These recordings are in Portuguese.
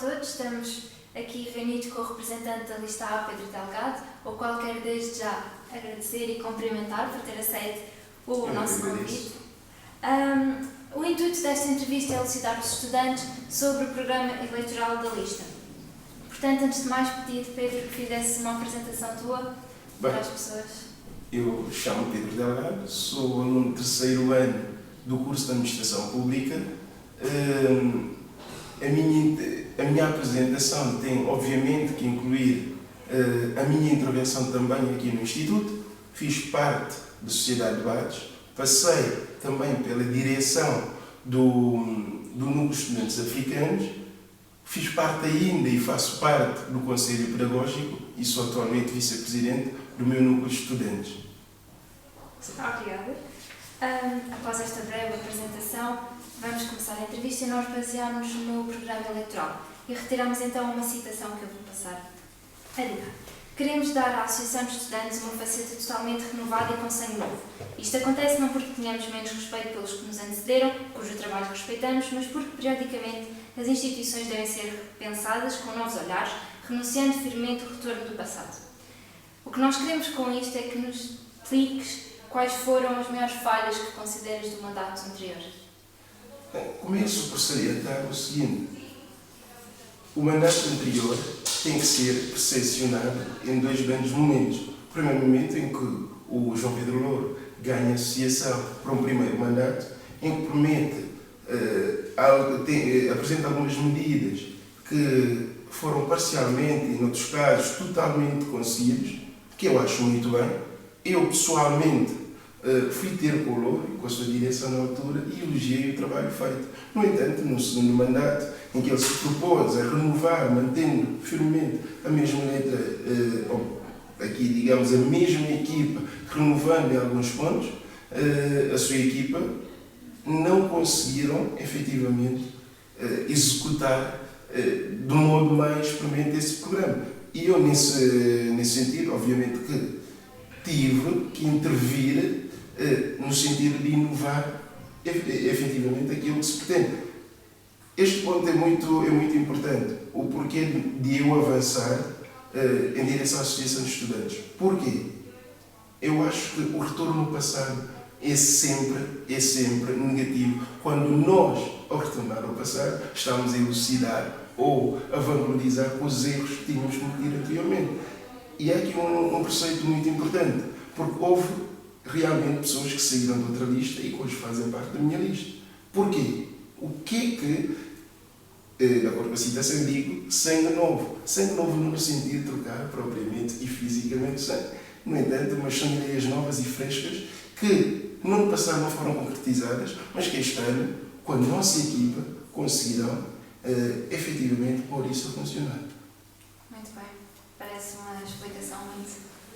todos, estamos aqui reunidos com o representante da lista A, Pedro Delgado, ao qual quero desde já agradecer e cumprimentar por ter aceito o nosso convite. O intuito desta entrevista é elucidar os estudantes sobre o programa eleitoral da lista. Portanto, antes de mais, pedi-te, Pedro, que fizesse uma apresentação tua para as pessoas. Eu chamo Pedro Delgado, sou aluno do terceiro ano do curso de Administração Pública. A minha apresentação tem, obviamente, que incluir a minha intervenção também aqui no Instituto. Fiz parte da Sociedade de Debates, passei também pela direção do Núcleo de Estudantes Africanos, fiz parte ainda e faço parte do Conselho Pedagógico e sou atualmente vice-presidente do meu Núcleo de Estudantes. Obrigada. Após esta breve apresentação, vamos começar a entrevista e nós baseámos no programa eleitoral e retiramos então uma citação que eu vou passar a ditar. Queremos dar à Associação de Estudantes uma faceta totalmente renovada e com sangue novo. Isto acontece não porque tenhamos menos respeito pelos que nos antecederam, cujo trabalho respeitamos, mas porque, periodicamente, as instituições devem ser pensadas com novos olhares, renunciando firmemente ao retorno do passado. O que nós queremos com isto é que nos expliques quais foram as maiores falhas que consideras do mandato anterior. Começo por salientar o seguinte: o mandato anterior tem que ser percepcionado em dois grandes momentos. O primeiro momento em que o João Pedro Louro ganha a associação para um primeiro mandato, em que promete, apresenta algumas medidas que foram parcialmente, e noutros casos totalmente conseguidos, que eu acho muito bem. Eu pessoalmente fui ter com o Louro e com a sua direção na altura e elogiei o trabalho feito. No entanto, no segundo mandato, em que ele se propôs a renovar, mantendo firmemente a mesma letra, aqui digamos a mesma equipa, renovando em alguns pontos, a sua equipa não conseguiram efetivamente executar de um modo mais premente esse programa. E eu, nesse sentido, obviamente que tive que intervir no sentido de inovar efetivamente aquilo que se pretende. Este ponto é muito importante, o porquê de eu avançar em direção à Associação de Estudantes. Porquê? Eu acho que o retorno no passado é sempre negativo, quando nós, ao retornar ao passado, estamos a elucidar ou a valorizar os erros que tínhamos cometido anteriormente. E há aqui um preceito muito importante, porque houve realmente pessoas que saíram de outra lista e que hoje fazem parte da minha lista. Porquê? O que é que, de acordo com a citação, digo sangue novo? Sangue novo não no sentido de trocar propriamente e fisicamente sangue. No entanto, mas são ideias novas e frescas que no ano passado não foram concretizadas, mas que este ano, com a nossa equipa, conseguirão efetivamente pôr isso a funcionar. Muito bem. Parece uma explicação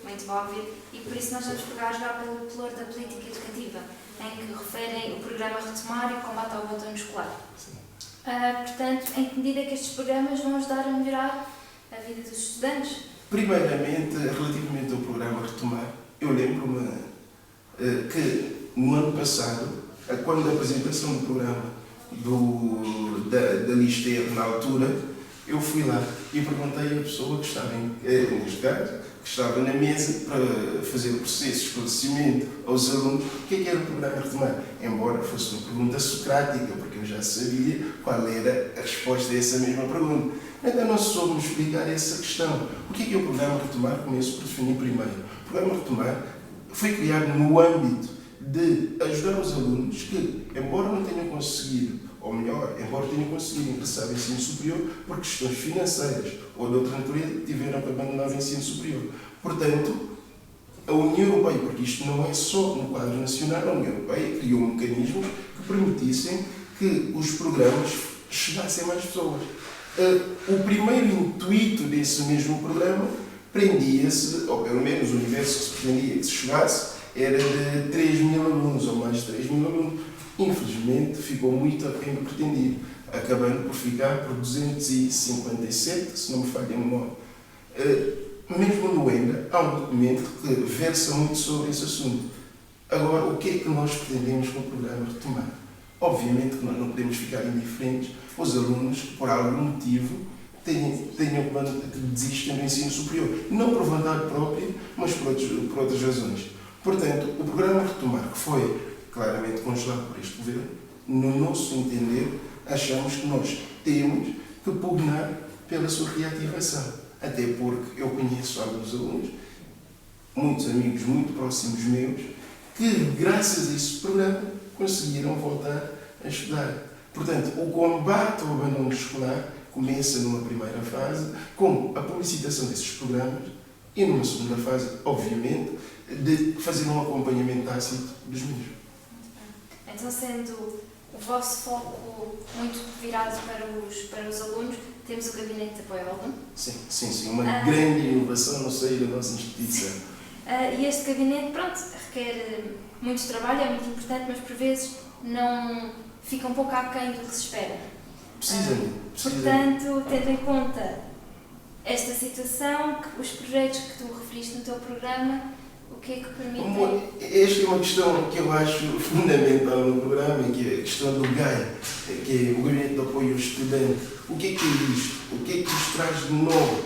muito óbvia e por isso nós vamos pegar já pelo pilar da política educativa, em que referem o programa Retomar e o combate ao abandono escolar. Portanto, em que medida é que estes programas vão ajudar a melhorar a vida dos estudantes? Primeiramente, relativamente ao programa Retomar, eu lembro-me que no ano passado, quando a apresentação do programa da lista R na altura, eu fui lá e perguntei à pessoa que estava, neste caso, que estava na mesa para fazer o processo de esclarecimento aos alunos, o que era o programa Retomar. Embora fosse uma pergunta socrática, porque eu já sabia qual era a resposta a essa mesma pergunta. Ainda não soube explicar essa questão. O que é o programa Retomar? Começo por definir primeiro. O programa Retomar foi criado no âmbito de ajudar os alunos que, embora não tenham conseguido, ou melhor, embora tenham conseguido ingressar no ensino superior por questões financeiras ou de outra natureza, tiveram que abandonar o ensino superior. Portanto, a União Europeia, porque isto não é só no quadro nacional, a União Europeia criou mecanismos que permitissem que os programas chegassem a mais pessoas. O primeiro intuito desse mesmo programa prendia-se, ou pelo menos o universo que se pretendia que se chegasse, era de 3 mil alunos, ou mais de 3 mil alunos. Infelizmente, ficou muito aquém do pretendido, acabando por ficar por 257, se não me falha a memória. Mesmo no ENDA, há um documento que versa muito sobre esse assunto. Agora, o que é que nós pretendemos com o programa Retomar? Obviamente que nós não podemos ficar indiferentes aos alunos que, por algum motivo, que desistem do ensino superior. Não por vontade própria, mas por outras razões. Portanto, o programa Retomar, que foi claramente congelado por este governo, no nosso entender, achamos que nós temos que pugnar pela sua reativação. Até porque eu conheço alguns alunos, muitos amigos muito próximos meus, que graças a esse programa conseguiram voltar a estudar. Portanto, o combate ao abandono escolar começa numa primeira fase com a publicitação desses programas e numa segunda fase, obviamente, de fazer um acompanhamento tácito dos mesmos. Então, sendo o vosso foco muito virado para os alunos, temos o Gabinete de Apoio ao Aluno. Sim. Uma grande inovação no seio da nossa instituição. E este gabinete, pronto, requer muito trabalho, é muito importante, mas por vezes não fica um pouco aquém do que se espera. Precisamente. Portanto, tendo em conta esta situação, os projetos que tu referiste no teu programa, o que é que permitem? Esta é uma questão que eu acho fundamental no programa, que é a questão do GAI, que é o Gabinete de Apoio ao Estudante. O que é isto? O que é que isto traz de novo?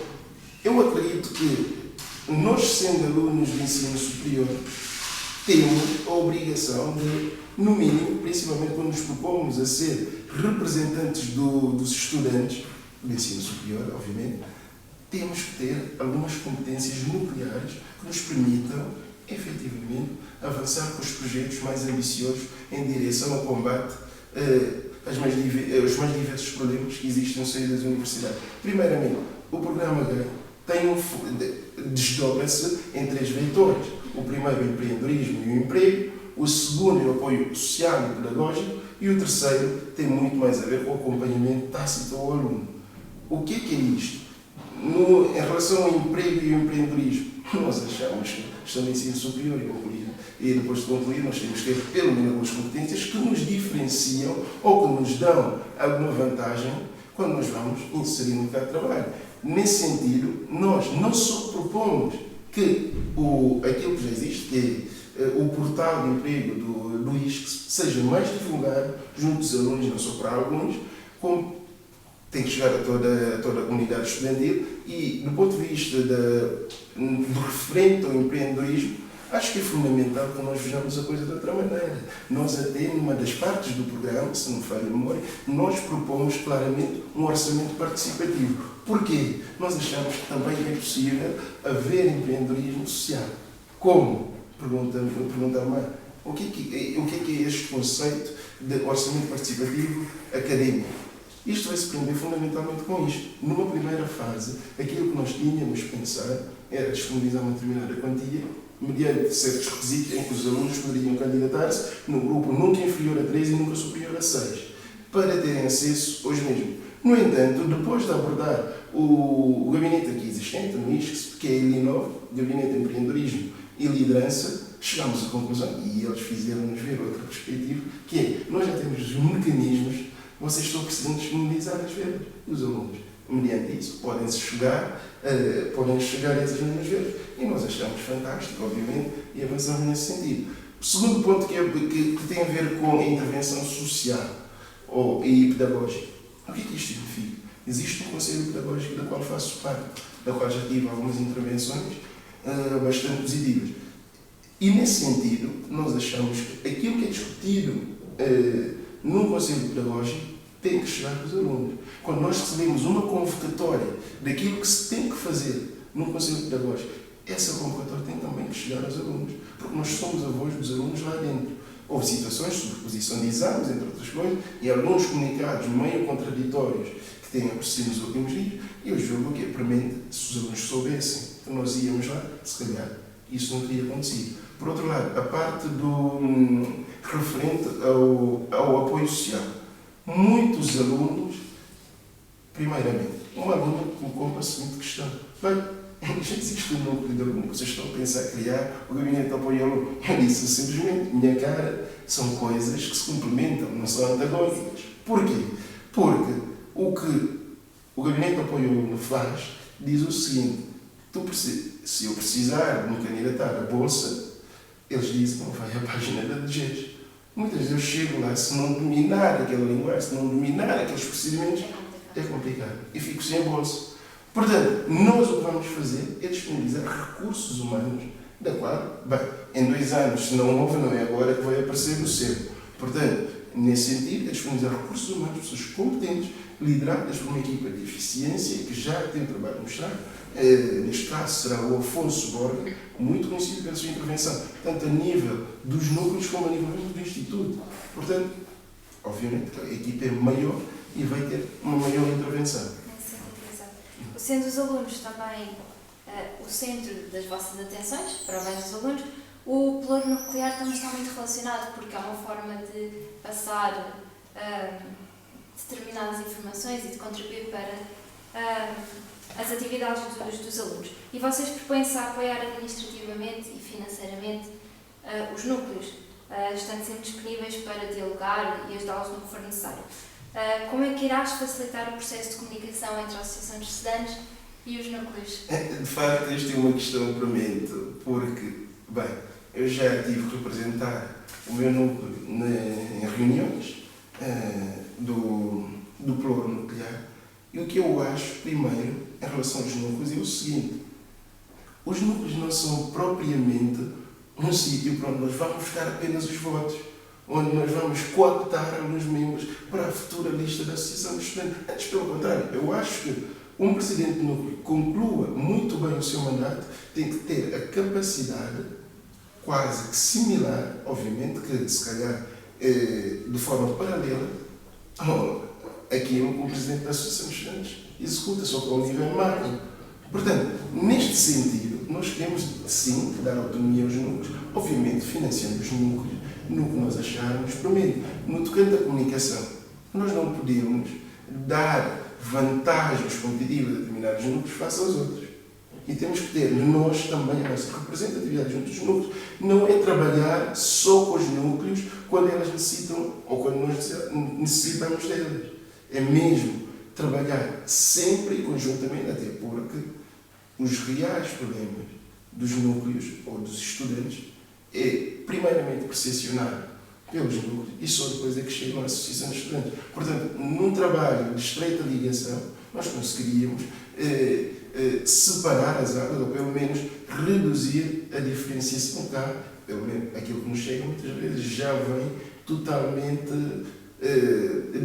Eu acredito que nós, sendo alunos de ensino superior, temos a obrigação de, no mínimo, principalmente quando nos propomos a ser representantes dos estudantes do ensino superior, obviamente, temos que ter algumas competências nucleares que nos permitam, efetivamente, avançar com os projetos mais ambiciosos em direção ao combate aos mais diversos problemas que existem no seio das universidades. Primeiramente, o programa GAI desdobra-se em 3 vetores. O primeiro, o empreendedorismo e o emprego. O segundo, o apoio social e pedagógico. E o terceiro tem muito mais a ver com o acompanhamento tácito ao aluno. O que é isto? Em relação ao emprego e ao empreendedorismo, nós achamos que estamos em ensino superior e depois de concluir nós temos que ter pelo menos algumas competências que nos diferenciam ou que nos dão alguma vantagem quando nós vamos inserir no mercado de trabalho. Nesse sentido, nós não só propomos que aquilo que já existe, que é o portal de emprego do ISCS, seja mais divulgado junto dos alunos, não só para alguns, como tem que chegar a toda a comunidade estudantil e, do ponto de vista do referente ao empreendedorismo, acho que é fundamental que nós vejamos a coisa de outra maneira. Nós até, numa das partes do programa, se não me falha a memória, nós propomos claramente um orçamento participativo. Porquê? Nós achamos que também é possível haver empreendedorismo social. Como? Pergunta-me, o que é este conceito de orçamento participativo académico? Isto vai se prender fundamentalmente com isto. Numa primeira fase, aquilo que nós tínhamos pensado era disponibilizar uma determinada quantia, mediante certos requisitos em que os alunos poderiam candidatar-se no grupo nunca inferior a 3 e nunca superior a 6, para terem acesso aos mesmos. No entanto, depois de abordar o gabinete aqui existente, no ISCS, que é a ILINOV, Gabinete de Empreendedorismo e Liderança, chegámos à conclusão, e eles fizeram-nos ver outra perspectiva, que é, nós já temos os mecanismos, vocês estão precisando disponibilizar as verbas dos alunos. Mediante isso, podem chegar a essas mesmas verbas. E nós achamos fantástico, obviamente, e avançamos nesse sentido. O segundo ponto que tem a ver com a intervenção social e pedagógica. O que é que isto significa? Existe um conselho pedagógico da qual faço parte, da qual já tive algumas intervenções bastante positivas. E nesse sentido, nós achamos que aquilo que é discutido num conselho pedagógico tem que chegar aos alunos. Quando nós recebemos uma convocatória daquilo que se tem que fazer num conselho pedagógico, essa convocatória tem também que chegar aos alunos, porque nós somos a voz dos alunos lá dentro. Houve situações de sobreposição de exames, entre outras coisas, e alguns comunicados meio contraditórios que têm aparecido nos últimos dias, e eu julgo que, premente, se os alunos soubessem que nós íamos lá, se calhar isso não teria acontecido. Por outro lado, a parte referente ao apoio social. Muitos alunos, primeiramente, um aluno colocou a seguinte questão: bem, já existe um núcleo de aluno que vocês estão a pensar em criar o gabinete de apoio ao aluno. Eu disse simplesmente, minha cara, são coisas que se complementam, não são antagónicas. Porquê? Porque o que o gabinete de apoio ao aluno faz, diz o seguinte: se eu precisar de me candidatar à bolsa, eles dizem que não vai à página da DGES. Muitas vezes eu chego lá, se não dominar aquela linguagem, se não dominar aqueles procedimentos, é complicado. E fico sem bolsa. Portanto, nós o que vamos fazer é disponibilizar recursos humanos, da qual, bem, em 2 anos, se não houve, não é agora que vai aparecer no céu. Portanto, nesse sentido, é disponibilizar recursos humanos, pessoas competentes, lideradas por uma equipa de eficiência que já tem o trabalho mostrado. Neste caso será o Afonso Borga, muito conhecido pela sua intervenção, tanto a nível dos núcleos como a nível do Instituto. Portanto, obviamente, a equipa é maior e vai ter uma maior intervenção. Sendo os alunos também o centro das vossas atenções, para o bem dos alunos, o pluro nuclear também está muito relacionado, porque é uma forma de passar determinadas informações e de contribuir para as atividades dos alunos. E vocês propõem-se a apoiar administrativamente e financeiramente os núcleos, estando sempre disponíveis para dialogar e ajudá-los no que for necessário. Como é que irás facilitar o processo de comunicação entre a Associação de Estudantes e os núcleos? De facto, isto é uma questão premente, porque, bem, eu já tive que representar o meu núcleo em reuniões do pluro nuclear, e o que eu acho, primeiro, em relação aos núcleos, é o seguinte: os núcleos não são propriamente um sítio para onde nós vamos buscar apenas os votos, onde nós vamos cooptar alguns membros para a futura lista da Associação de Estudantes. Antes, pelo contrário, eu acho que um presidente de núcleo que conclua muito bem o seu mandato tem que ter a capacidade, quase que similar, obviamente que se calhar de forma paralela, aquilo que o presidente da Associação de Estudantes executa, só que ao nível macro. Portanto, neste sentido, nós queremos sim dar autonomia aos núcleos, obviamente financiando os núcleos no que nós acharmos. Primeiro, no tocante à comunicação, nós não podemos dar vantagens competitivas a determinados núcleos face aos outros. E temos que ter nós também a nossa representatividade junto dos núcleos. Não é trabalhar só com os núcleos quando elas necessitam ou quando nós necessitamos delas. É mesmo trabalhar sempre e conjuntamente, até porque os reais problemas dos núcleos ou dos estudantes é primeiramente percepcionado pelos núcleos e só depois é que chegam à Associação de Estudantes. Portanto, num trabalho de estreita ligação, nós conseguiríamos separar as águas, ou pelo menos reduzir a diferenciação cá. Pelo menos aquilo que nos chega muitas vezes já vem totalmente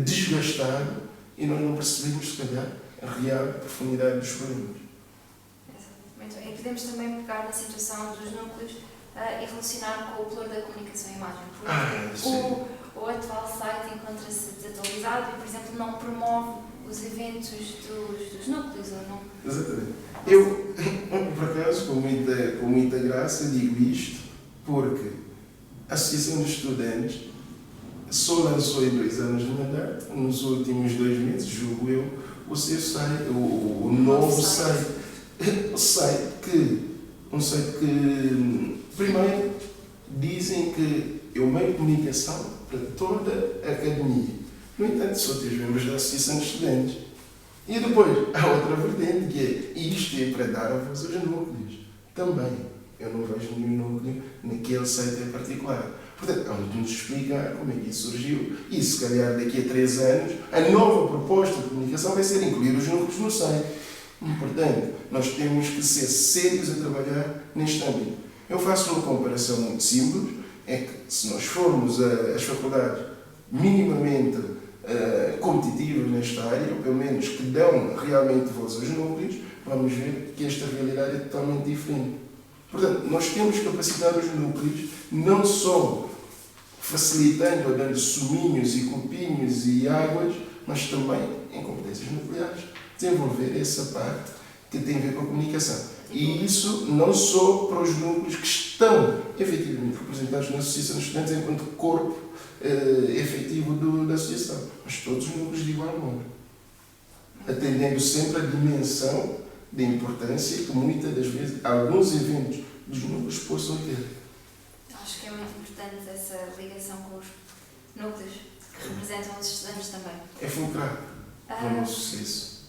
desgastado e nós não percebemos, se calhar, a real profundidade dos problemas. E podemos também pegar na situação dos núcleos e relacionar com o pluro da comunicação e imagem. Porque o atual site encontra-se desatualizado e, por exemplo, não promove os eventos dos núcleos, ou não? Exatamente. Eu, por acaso, com muita graça, digo isto porque a Associação de Estudantes só lançou em 2 anos de mandato, nos últimos 2 meses, julgo eu, o seu site, o novo site. Um site que, primeiro, dizem que é o meio de comunicação para toda a academia. No entanto, só tem os membros da Associação de Estudantes. E depois, há outra vertente que é isto é para dar a voz aos núcleos. Também, eu não vejo nenhum núcleo naquele site em particular. Portanto, vamos nos explicar como é que isso surgiu. E, se calhar, daqui a 3 anos, a nova proposta de comunicação vai ser incluir os núcleos no site. Portanto, nós temos que ser sérios a trabalhar neste âmbito. Eu faço uma comparação muito simples, é que se nós formos às faculdades minimamente competitivas nesta área, ou pelo menos que dão realmente voz aos núcleos, vamos ver que esta realidade é totalmente diferente. Portanto, nós temos que capacitar os núcleos, não só facilitando ou dando suminhos e copinhos e águas, mas também em competências nucleares, desenvolver essa parte que tem a ver com a comunicação. E isso não só para os núcleos que estão efetivamente representados na Associação de Estudantes enquanto corpo efetivo da Associação, mas todos os núcleos de igual modo, atendendo sempre a dimensão de importância que muitas das vezes alguns eventos dos núcleos possam ter. Acho que é muito importante essa ligação com os núcleos que representam os estudantes também. É fulcral para o nosso sucesso.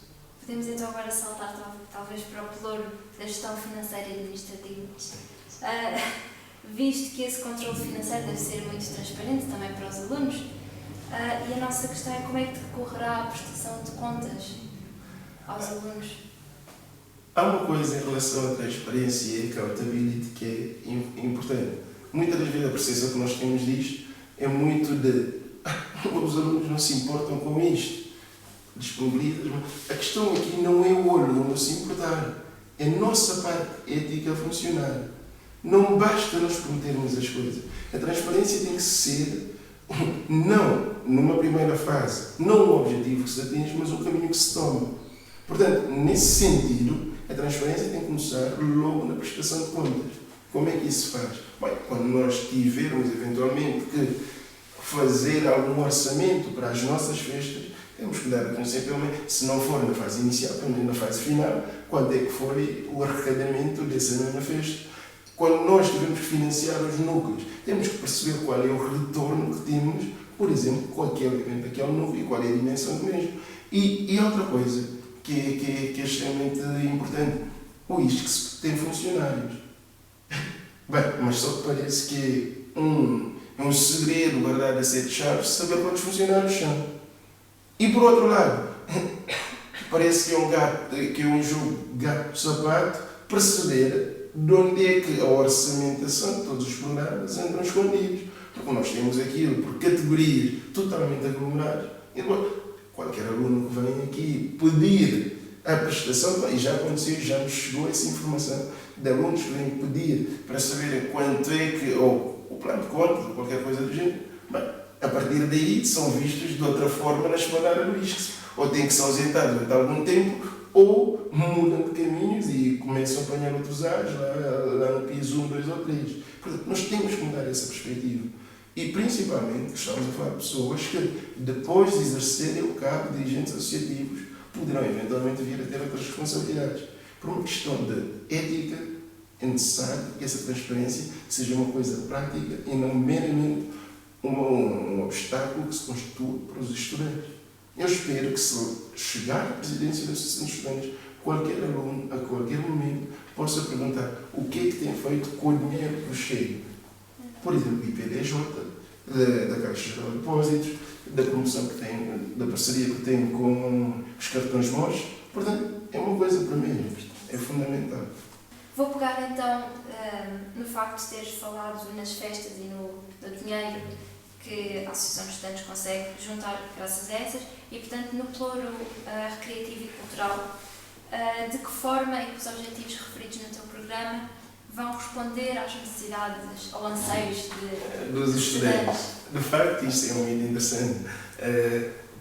Podemos então agora saltar talvez para o pluro da gestão financeira e administrativa. Visto que esse controle financeiro deve ser muito transparente também para os alunos, E a nossa questão é como é que decorrerá a prestação de contas aos alunos. Há uma coisa em relação à transparência e accountability que é importante. Muitas das vezes a percepção que nós temos disto é muito de os alunos não se importam com isto, disponibilizam. A questão aqui não é o aluno se importar, é a nossa parte ética a funcionar. Não basta nós prometermos as coisas. A transparência tem que ser, não numa primeira fase, não um objetivo que se atinge, mas um caminho que se toma. Portanto, nesse sentido, a transparência tem que começar logo na prestação de contas. Como é que isso se faz? Bem, quando nós tivermos, eventualmente, que fazer algum orçamento para as nossas festas, temos que dar a conhecer, se não for na fase inicial, pelo menos na fase final, quanto é que foi o arrecadamento dessa mesma festa. Quando nós tivermos que financiar os núcleos, temos que perceber qual é o retorno que temos, por exemplo, com aquele evento, aquele núcleo, e qual é a dimensão do mesmo. E outra coisa que é extremamente importante, o ISCS tem funcionários. Bem, mas só que parece que é um segredo guardado a sete chaves saber quantos funcionários são. E por outro lado, parece que é um jogo gato-sapato perceber de onde é que a orçamentação de todos os programas andam escondidos. Porque nós temos aquilo por categorias totalmente aglomeradas. E qualquer aluno que vem aqui pedir a prestação, e já aconteceu, já nos chegou essa informação de alunos que vêm pedir para saberem quanto é que, ou o plano de contas, ou qualquer coisa do género, bem, a partir daí são vistos de outra forma na esplanada do ISCS. Ou têm que se ausentar durante algum tempo, ou mudam de caminhos e começam a apanhar outros ares lá no piso 1, 2 ou 3. Portanto, nós temos que mudar essa perspectiva. E principalmente, estamos a falar de pessoas que, depois de exercerem o cargo de dirigentes associativos, poderão eventualmente vir a ter outras responsabilidades. Por uma questão de ética, é necessário que essa transparência seja uma coisa prática e não meramente um obstáculo que se constitua para os estudantes. Eu espero que, se chegar à presidência da Associação de Estudantes, qualquer aluno, a qualquer momento, possa perguntar o que é que tem feito com o dinheiro que chega. Por exemplo, do IPDJ, da Caixa de Depósitos, da promoção que tem, da parceria que tem com os cartões MOS. Portanto, é uma coisa para mim, é fundamental. Vou pegar então no facto de teres falado nas festas e no dinheiro que a Associação de Estudantes consegue juntar graças a essas e, portanto, no pluro recreativo e cultural, de que forma é que os objetivos referidos no teu programa vão responder às necessidades ou anseios dos estudantes? De facto, isto é muito interessante,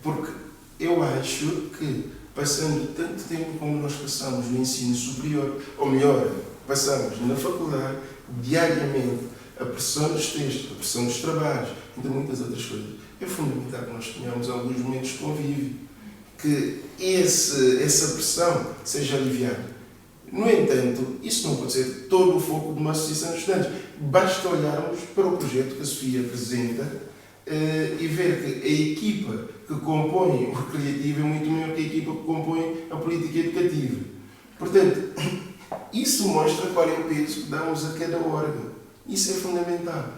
porque eu acho que, passando tanto tempo como nós passamos no ensino superior, ou melhor, passamos na faculdade, diariamente, a pressão dos textos, a pressão dos trabalhos, entre muitas outras coisas, é fundamental que nós tenhamos alguns momentos de convívio, que essa pressão seja aliviada. No entanto, isso não pode ser todo o foco de uma associação de estudantes. Basta olharmos para o projeto que a Sofia apresenta e ver que a equipa que compõe o recreativo é muito maior que a equipa que compõe a política educativa. Portanto, isso mostra qual é o peso que damos a cada órgão. Isso é fundamental.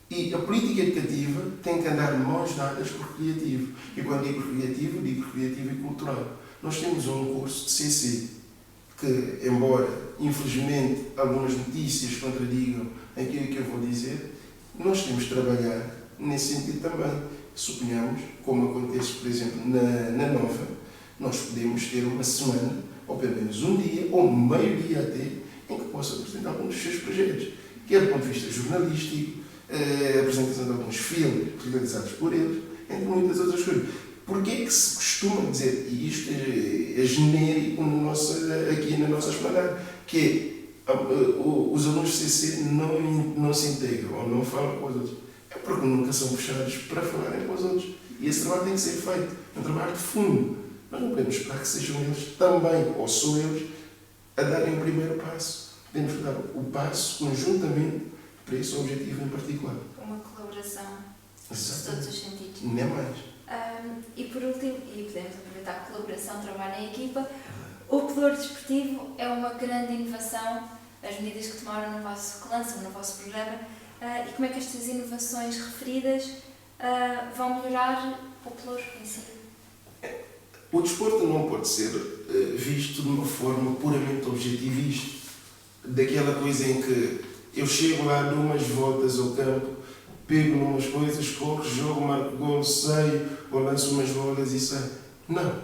E a política educativa tem que andar de mãos dadas com o recreativo. E quando digo recreativo e cultural. Nós temos um curso de CC que, embora, infelizmente, algumas notícias contradigam aquilo que eu vou dizer, nós temos de trabalhar nesse sentido também. Suponhamos, como acontece, por exemplo, na Nova, nós podemos ter uma semana, ou pelo menos um dia, ou meio dia até, em que possa apresentar alguns dos seus projetos, quer do ponto de vista jornalístico, a apresentação de alguns filmes realizados por eles, entre muitas outras coisas. Porquê é que se costuma dizer, e isto é genérico aqui na nossa esplanada, que é, os alunos de CC não se integram ou não falam com os outros? É porque nunca são puxados para falarem com os outros. E esse trabalho tem que ser feito, é um trabalho de fundo. Nós não podemos esperar que sejam eles também, ou só eles, a darem o primeiro passo. Temos que dar o passo conjuntamente para esse objetivo em particular. Uma colaboração Exato. de todos os sentidos. Nem mais. E por último, e podemos aproveitar a colaboração, trabalho em equipa, o pelouro desportivo é uma grande inovação, as medidas que tomaram no vosso, que lançam no vosso programa, e como é que estas inovações referidas vão melhorar o pelouro em si. O desporto não pode ser visto de uma forma puramente objetivista, daquela coisa em que eu chego lá, dou umas voltas ao campo, pego umas coisas, corro, jogo, marco gol, saio, ou lanço umas bolas e saio. Não,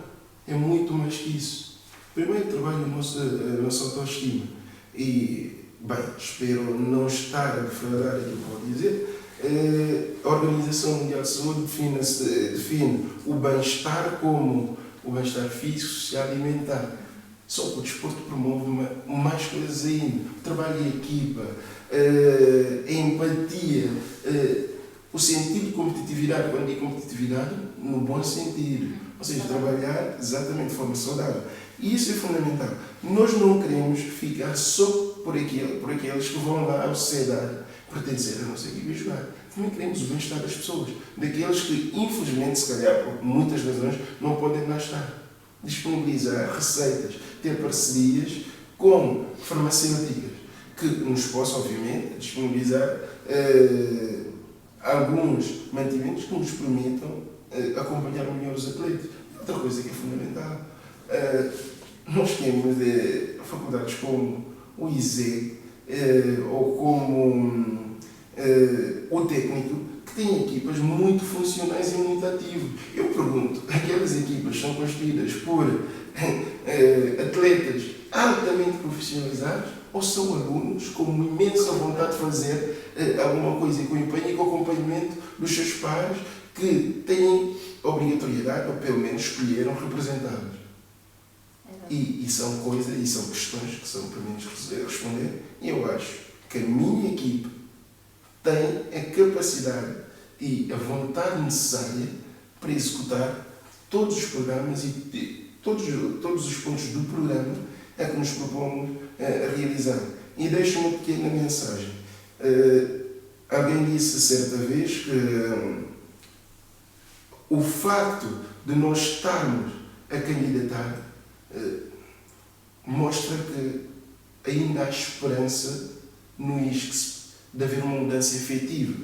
é muito mais que isso. Primeiro trabalho a nossa autoestima e, bem, espero não estar a defraudar aquilo que vou dizer. A Organização Mundial de Saúde define o bem-estar como o bem-estar físico, social e mental. Só que o desporto promove mais coisas ainda. O trabalho em equipa, a empatia, o sentido de competitividade, quando digo competitividade, no bom sentido. Ou seja, trabalhar exatamente de forma saudável. E isso é fundamental. Nós não queremos ficar só por aqueles que vão lá à sociedade pertencer à nossa equipe e jogar. Também queremos o bem-estar das pessoas, daqueles que, infelizmente, se calhar, por muitas razões, não podem lá estar. Disponibilizar receitas, ter parcerias com farmacêuticas, que nos possam, obviamente, disponibilizar alguns mantimentos que nos permitam acompanhar melhor os atletas. Outra coisa que é fundamental, nós temos faculdades como o ISEG ou como o técnico, que têm equipas muito funcionais e muito ativas. Eu pergunto, aquelas equipas são constituídas por atletas altamente profissionalizados ou são alunos com uma imensa vontade de fazer alguma coisa com empenho e com acompanhamento dos seus pares que têm obrigatoriedade, ou pelo menos escolheram representá-los? E são coisas, e são questões que são para mim responder. E eu acho que a minha equipe tem a capacidade e a vontade necessária para executar todos os programas e todos os pontos do programa a que nos propomos realizar. E deixo uma pequena mensagem. Alguém disse certa vez que o facto de nós estarmos a candidatar mostra que ainda há esperança no ISCSP de haver uma mudança efetiva.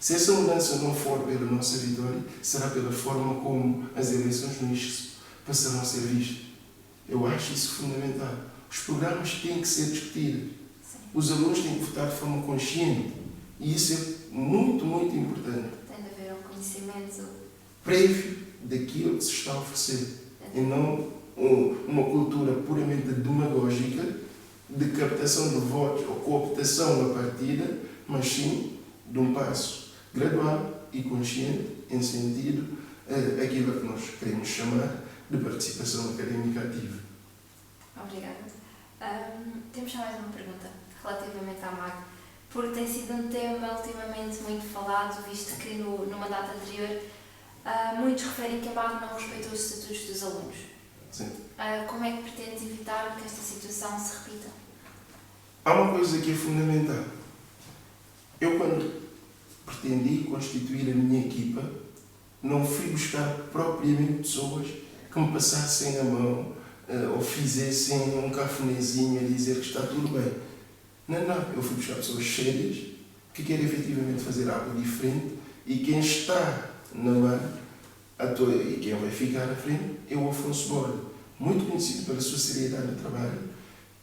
Se essa mudança não for pela nossa vitória, será pela forma como as eleições no ISCSP passarão a ser vistas. Eu acho isso fundamental. Os programas têm que ser discutidos. Os alunos têm que votar de forma consciente. E isso é muito, muito importante. Tem de haver um conhecimento prévio daquilo que se está a oferecer. E não uma cultura puramente demagógica de captação de votos ou cooptação à partida, mas sim de um passo gradual e consciente em sentido àquilo que nós queremos chamar de participação académica ativa. Obrigada. Temos só mais uma pergunta relativamente à MAG, porque tem sido um tema ultimamente muito falado, visto que no mandato anterior muitos referem que a MAG não respeitou os estatutos dos alunos. Sim. Como é que pretendes evitar que esta situação se repita? Há uma coisa que é fundamental. Eu, quando pretendi constituir a minha equipa, não fui buscar propriamente pessoas que me passassem a mão ou fizessem um cafunézinho a dizer que está tudo bem. Não, eu fui buscar pessoas sérias que querem efetivamente fazer algo diferente e quem está na mão e quem vai ficar à frente é o Afonso Borda, muito conhecido pela sua seriedade de trabalho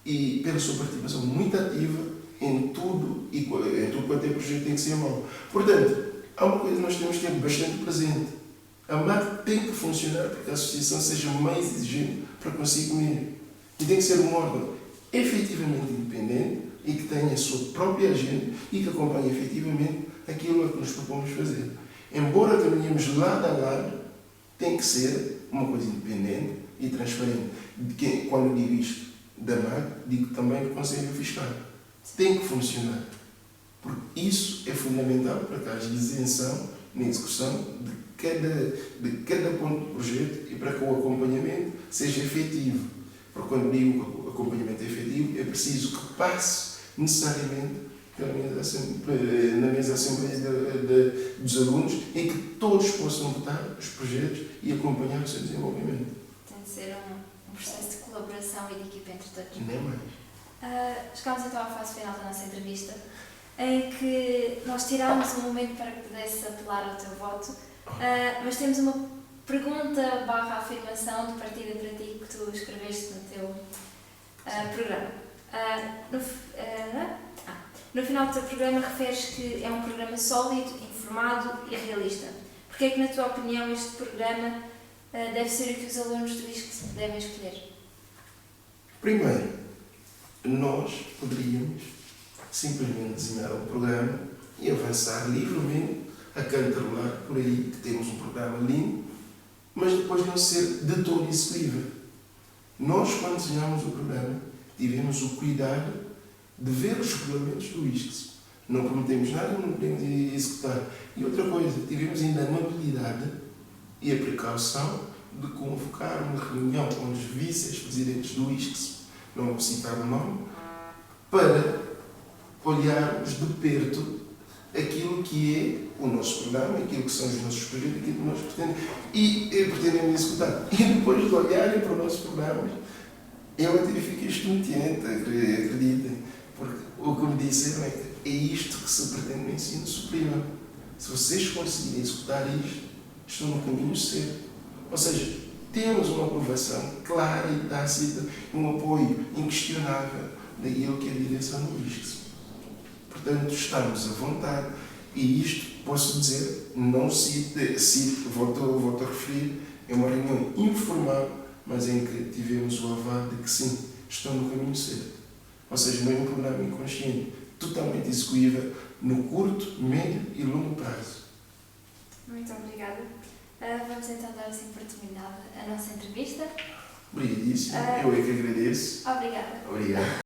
e pela sua participação muito ativa em tudo quanto é projeto tem que ser mau. Portanto, há uma coisa que nós temos que ter bastante presente. A MAG tem que funcionar para que a associação seja mais exigente para conseguir comer. E tem que ser um órgão efetivamente independente e que tenha a sua própria agenda e que acompanhe efetivamente aquilo a que nos propomos fazer. Embora caminhemos lado a lado, tem que ser uma coisa independente e transparente. Quando digo isto da MAG, digo também do Conselho Fiscal. Tem que funcionar. Porque isso é fundamental para que haja isenção na execução de cada ponto do projeto e para que o acompanhamento seja efetivo. Porque quando digo que o acompanhamento é efetivo, é preciso que passe necessariamente na mesa assembleia dos alunos em que todos possam votar os projetos e acompanhar o seu desenvolvimento. Tem de ser um processo de colaboração e de equipa entre todos. Nem mais. Chegamos então à fase final da nossa entrevista. em que nós tirámos um momento para que pudesse apelar ao teu voto, mas temos uma pergunta/afirmação de partida para ti que tu escreveste no teu programa. No final do teu programa referes que é um programa sólido, informado e realista. Porquê é que, na tua opinião, este programa deve ser o que os alunos do ISCTE devem escolher? Primeiro, nós poderíamos simplesmente desenhar um programa e avançar livremente a cantarolar por aí que temos um programa lindo, mas depois não ser de todo execuível. Nós, quando desenhamos o programa, tivemos o cuidado de ver os regulamentos do ISCTE. Não prometemos nada, não podemos executar. E outra coisa, tivemos ainda a amabilidade e a precaução de convocar uma reunião com os vice-presidentes do ISCTE, não vou citar o nome, para olharmos de perto aquilo que é o nosso programa, aquilo que são os nossos projetos, aquilo que nós pretendemos executar. E depois de olharem para o nosso programa, eu até fiquei estonteante, acreditem, porque o que me disseram é que é isto que se pretende no ensino superior. Se vocês conseguirem executar isto, estão no caminho certo. Ou seja, temos uma aprovação clara e tácita, um apoio inquestionável daquilo que é a direção do ISCTE. Portanto, estamos à vontade e isto, posso dizer, não volto a referir, é uma reunião informal, mas em que tivemos o aval de que sim, estão no caminho certo. Ou seja, não é um programa inconsciente, totalmente execuível no curto, médio e longo prazo. Muito obrigada. Vamos então dar assim por terminada a nossa entrevista. Obrigadíssimo. Eu é que agradeço. Obrigada. Obrigado.